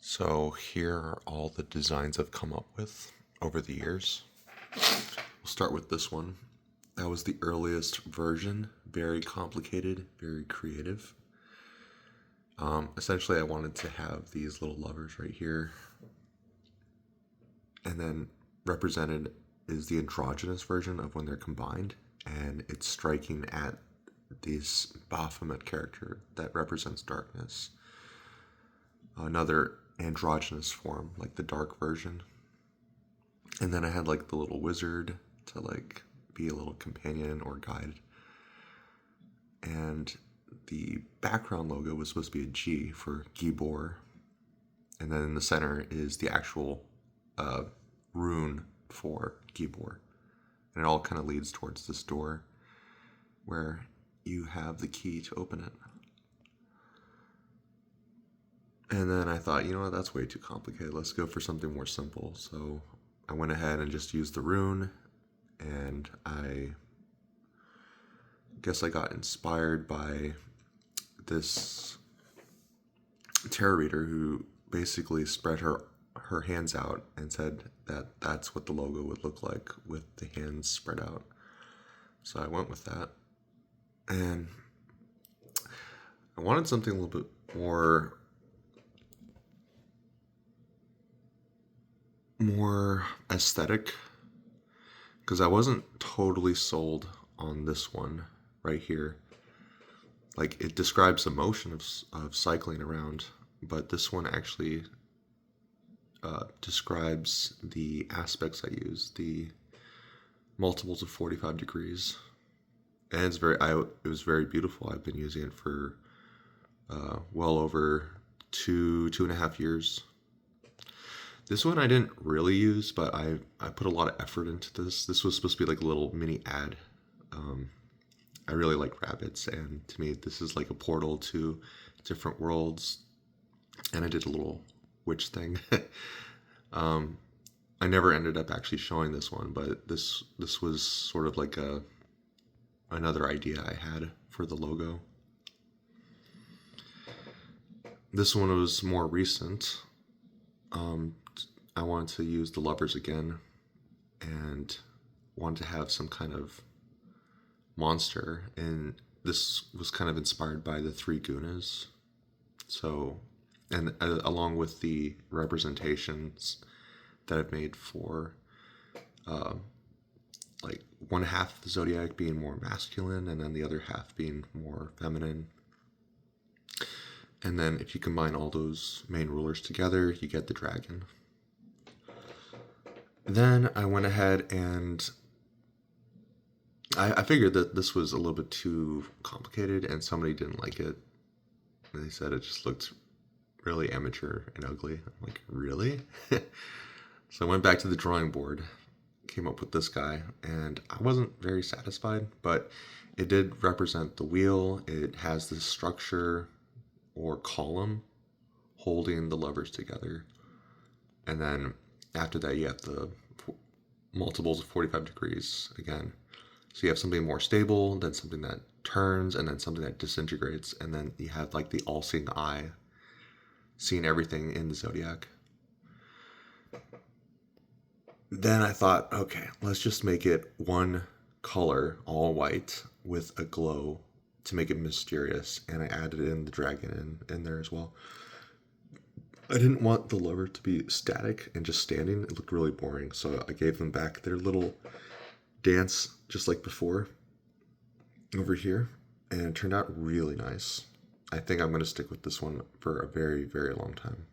So here are all the designs I've come up with over the years. We'll start with this one. That was the earliest version. Very complicated, very creative. Essentially, I wanted to have these little lovers right here. And then represented is the androgynous version of when they're combined. And it's striking at this Baphomet character that represents darkness. Another androgynous form, like the dark version. And then I had like the little wizard to like be a little companion or guide. And the background logo was supposed to be a G for Gibor. And then in the center is the actual rune for Gibor. And it all kind of leads towards this door where you have the key to open it. And then I thought, you know what, that's way too complicated. Let's go for something more simple. So I went ahead and just used the rune, and I guess I got inspired by this tarot reader who basically spread her hands out and said that that's what the logo would look like with the hands spread out. So I went with that. And I wanted something a little bit more aesthetic, because I wasn't totally sold on this one right here. Like, it describes the motion of cycling around, but this one actually describes the aspects I use, the multiples of 45 degrees. And it was very beautiful. I've been using it for well over 2.5 years. This one I didn't really use, but I put a lot of effort into this. This was supposed to be like a little mini ad. I really like rabbits, and to me this is like a portal to different worlds. And I did a little witch thing. I never ended up actually showing this one, but this was sort of like another idea I had for the logo. This one was more recent. I wanted to use the lovers again and wanted to have some kind of monster, and this was kind of inspired by the Three Gunas. So, and along with the representations that I've made for like one half of the zodiac being more masculine and then the other half being more feminine. And then if you combine all those main rulers together, you get the dragon. Then I went ahead and I figured that this was a little bit too complicated and somebody didn't like it. And they said it just looked really amateur and ugly. I'm like, really? So I went back to the drawing board, came up with this guy, and I wasn't very satisfied, but it did represent the wheel. It has this structure or column holding the lovers together. And then after that, you have the multiples of 45 degrees again. So you have something more stable, then something that turns, and then something that disintegrates. And then you have like the all-seeing eye, seeing everything in the zodiac. Then I thought, okay, let's just make it one color, all white, with a glow to make it mysterious. And I added in the dragon in there as well. I didn't want the lover to be static and just standing. It looked really boring. So I gave them back their little dance, just like before, over here. And it turned out really nice. I think I'm going to stick with this one for a very, very long time.